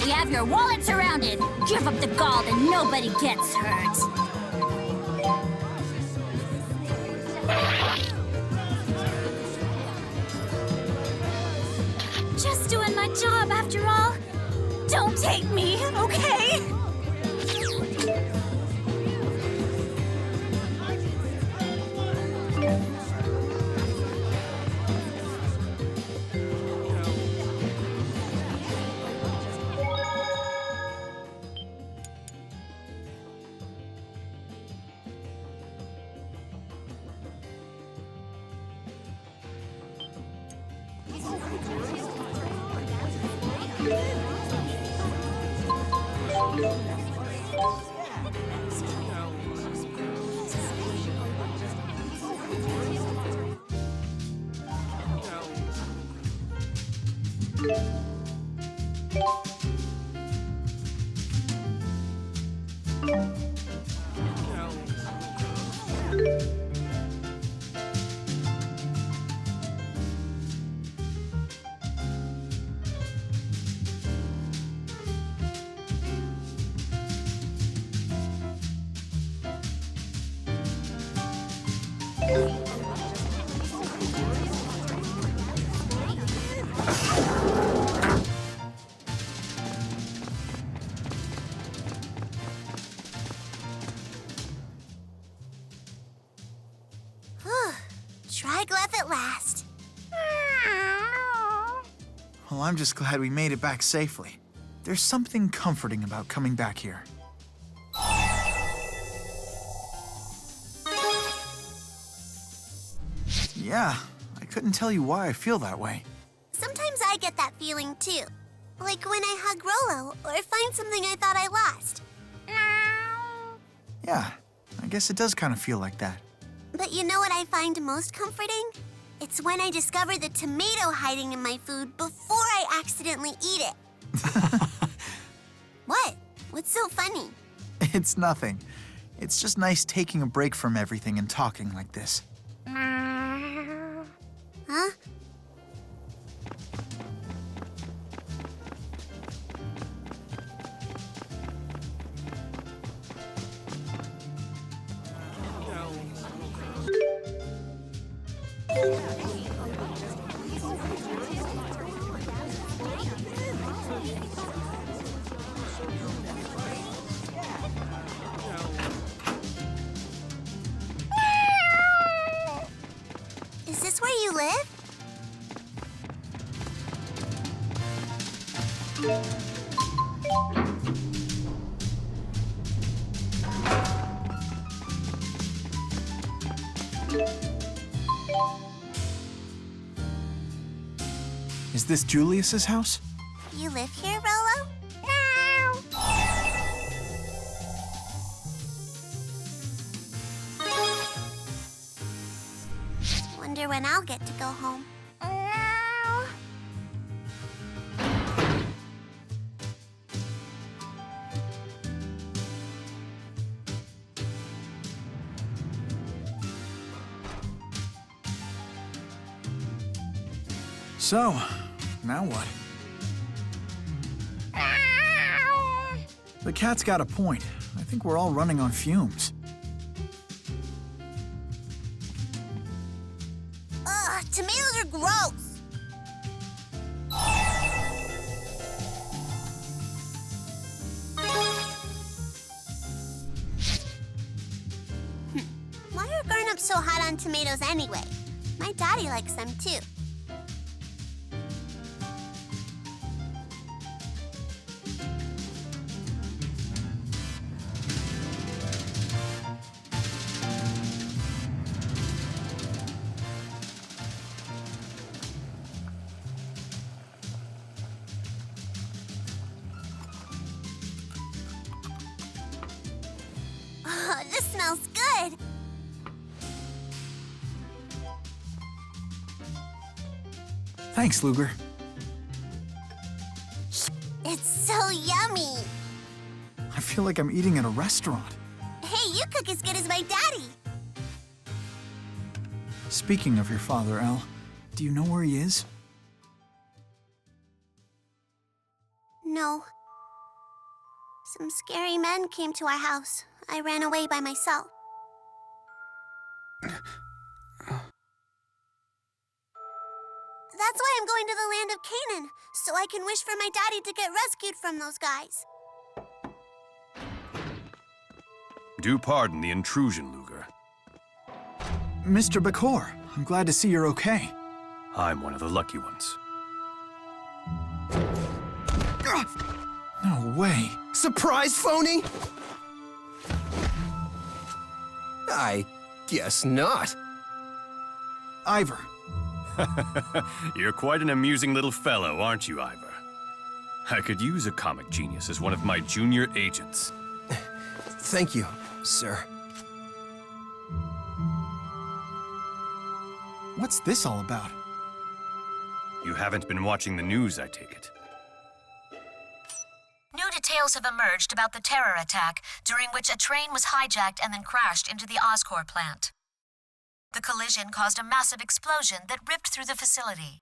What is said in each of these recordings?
We have your wallet surrounded. Give up the gold and nobody gets hurt. Just doing my job after all. Don't take me, okay? Triglyph at last. Well, I'm just glad we made it back safely. There's something comforting about coming back here. Yeah, I couldn't tell you why I feel that way. Sometimes I get that feeling too. Like when I hug Rollo or find something I thought I lost. Yeah, I guess it does kind of feel like that. But you know what I find most comforting? It's when I discover the tomato hiding in my food before I accidentally eat it. What? What's so funny? It's nothing. It's just nice taking a break from everything and talking like this. Huh? Is this where you live? Is this Julius's house? You live here, Rollo? Wonder when I'll get to go home. So, now what? The cat's got a point. I think we're all running on fumes. Ugh, tomatoes are gross. Why are grown-ups so hot on tomatoes anyway? My daddy likes them too. Oh, this smells good. Thanks, Ludger. It's so yummy. I feel like I'm eating at a restaurant. Hey, you cook as good as my daddy. Speaking of your father, Elle, do you know where he is? No. Some scary men came to our house. I ran away by myself. That's why I'm going to the Land of Canaan, so I can wish for my daddy to get rescued from those guys. Do pardon the intrusion, Ludger. Mr. Bakur, I'm glad to see you're okay. I'm one of the lucky ones. No way. Surprise, phony? I guess not. Ivor. You're quite an amusing little fellow, aren't you, Ivor? I could use a comic genius as one of my junior agents. Thank you, sir. What's this all about? You haven't been watching the news, I take it. New details have emerged about the terror attack, during which a train was hijacked and then crashed into the Oscorp plant. The collision caused a massive explosion that ripped through the facility.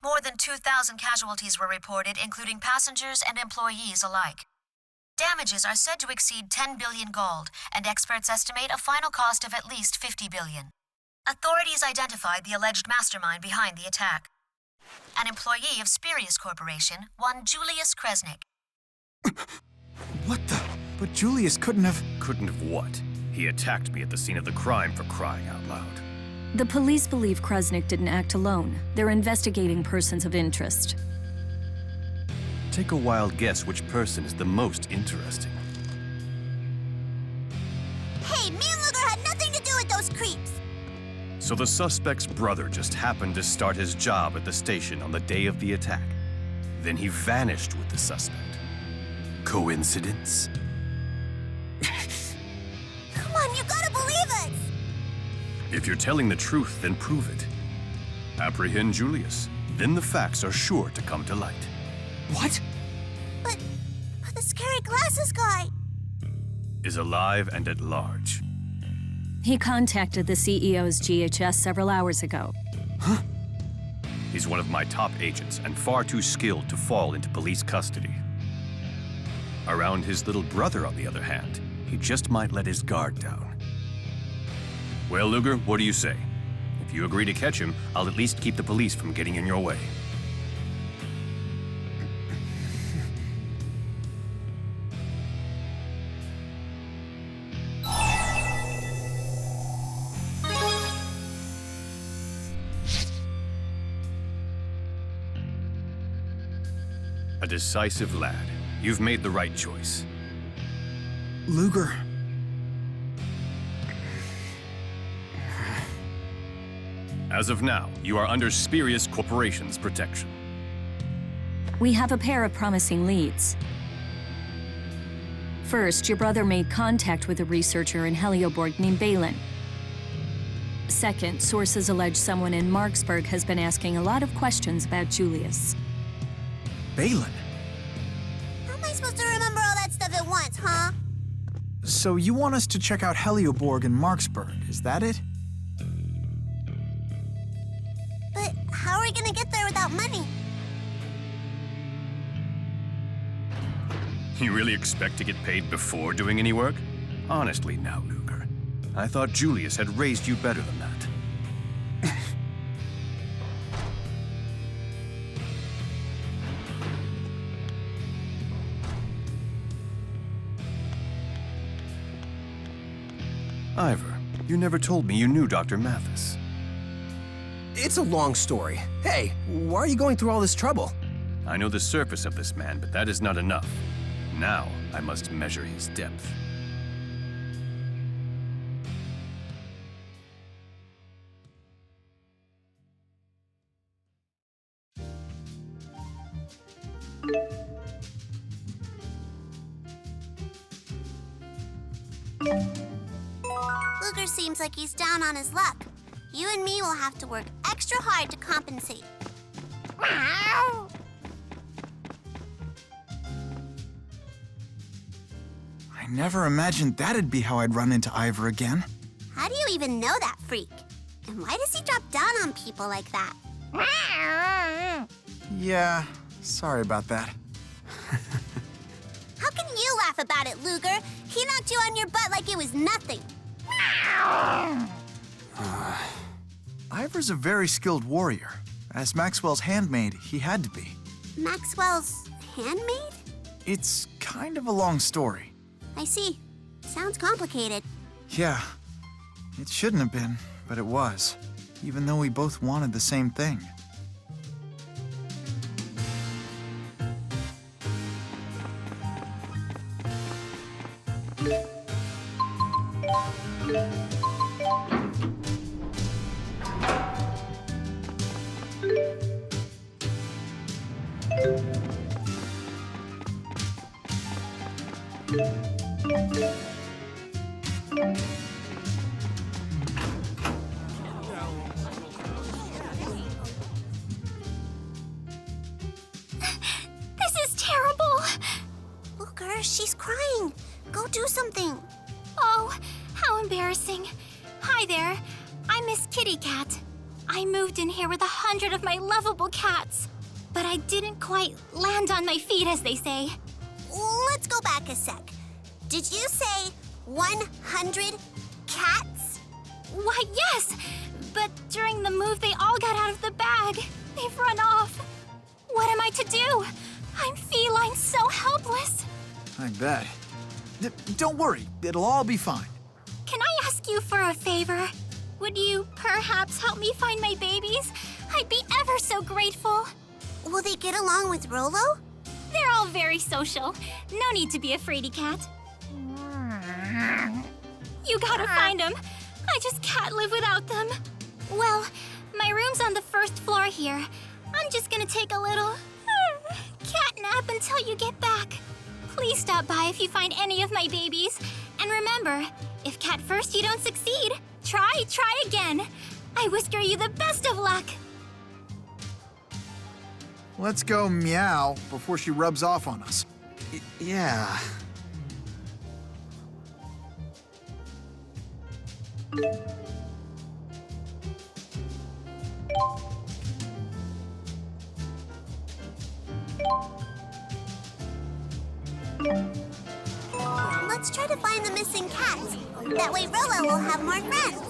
More than 2,000 casualties were reported, including passengers and employees alike. Damages are said to exceed 10 billion gold, and experts estimate a final cost of at least 50 billion. Authorities identified the alleged mastermind behind the attack. An employee of Spirius Corporation, one Julius Kresnik. What the? But Julius couldn't have... Couldn't have what? He attacked me at the scene of the crime, for crying out loud. The police believe Kresnik didn't act alone. They're investigating persons of interest. Take a wild guess which person is the most interesting. Hey, me and Ludger had nothing to do with those creeps. So the suspect's brother just happened to start his job at the station on the day of the attack. Then he vanished with the suspect. Coincidence? Come on, you gotta believe us. If you're telling the truth, then prove it. Apprehend Julius. Then the facts are sure to come to light. What? But the scary glasses guy. Is alive and at large. He contacted the CEO's GHS several hours ago. Huh? He's one of my top agents and far too skilled to fall into police custody. Around his little brother, on the other hand, he just might let his guard down. Well, Ludger, what do you say? If you agree to catch him, I'll at least keep the police from getting in your way. A decisive lad. You've made the right choice. Ludger. As of now, you are under Spirius Corporation's protection. We have a pair of promising leads. First, your brother made contact with a researcher in Helioborg named Balin. Second, sources allege someone in Marksburg has been asking a lot of questions about Julius. Balin? How am I supposed to remember all that stuff at once, huh? So you want us to check out Helioborg and Marksburg, is that it? But how are we gonna get there without money? You really expect to get paid before doing any work? Honestly now, Ludger. I thought Julius had raised you better than that. Ivor, you never told me you knew Dr. Mathis. It's a long story. Hey, why are you going through all this trouble? I know the surface of this man, but that is not enough. Now, I must measure his depth. Ludger seems like he's down on his luck. You and me will have to work extra hard to compensate. I never imagined that'd be how I'd run into Ivor again. How do you even know that freak? And why does he drop down on people like that? Yeah, sorry about that. How can you laugh about it, Ludger? He knocked you on your butt like it was nothing. Ivor's a very skilled warrior. As Maxwell's handmaid, he had to be. Maxwell's handmaid? It's kind of a long story. I see. Sounds complicated. Yeah, it shouldn't have been, but it was. Even though we both wanted the same thing. This is terrible. Ludger, she's crying. Go do something. Oh, how embarrassing. Hi there. I'm Miss Kitty Cat. I moved in here with 100 of my lovable cats. But I didn't quite land on my feet, as they say. Let's go back a sec. Did you say 100 cats? Why, yes! But during the move, they all got out of the bag. They've run off. What am I to do? I'm feline, so helpless. I bet. Don't worry, it'll all be fine. Can I ask you for a favor? Would you perhaps help me find my babies? I'd be ever so grateful. Will they get along with Rolo? They're all very social. No need to be a fraidy cat. You gotta find them. I just can't live without them. Well, my room's on the first floor here. I'm just gonna take a little cat nap until you get back. Please stop by if you find any of my babies. And remember, if cat first you don't succeed, try again. I wish you the best of luck. Let's go meow before she rubs off on us. Yeah. Let's try to find the missing cats. That way Rolo will have more friends.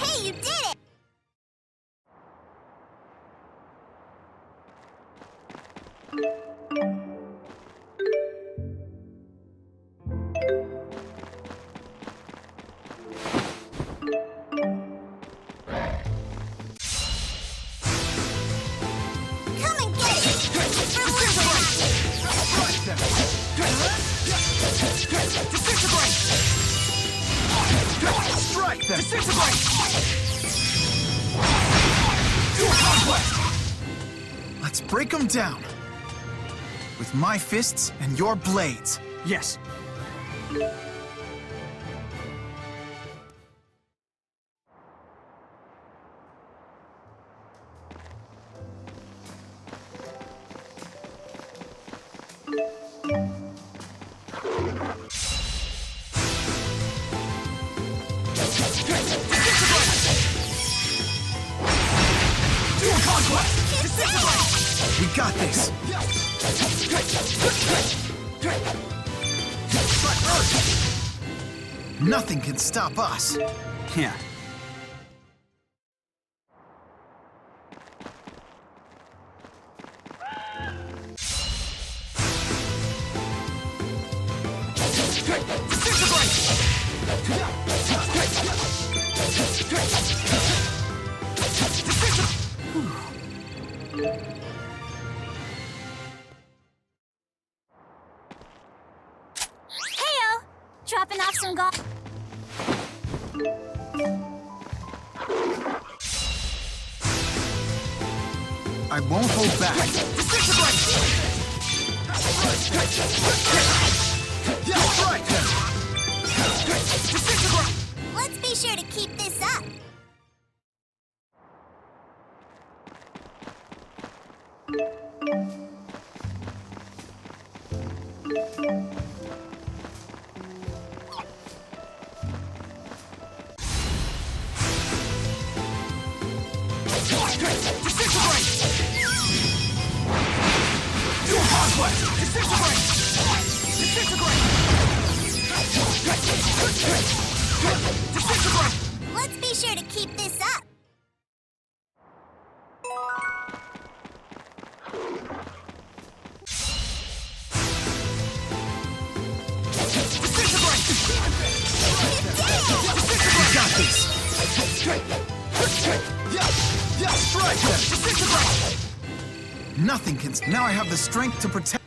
Hey, you did it! Come and get it! Strike them! Let's break them down. With my fists and your blades. Yes. We got this. Nothing can stop us. Yeah. Heyo! Dropping off some gold. I won't hold back. Let's be sure to keep this up. Let's be sure to keep this up. We got this. Nothing can. Now I have the strength to protect.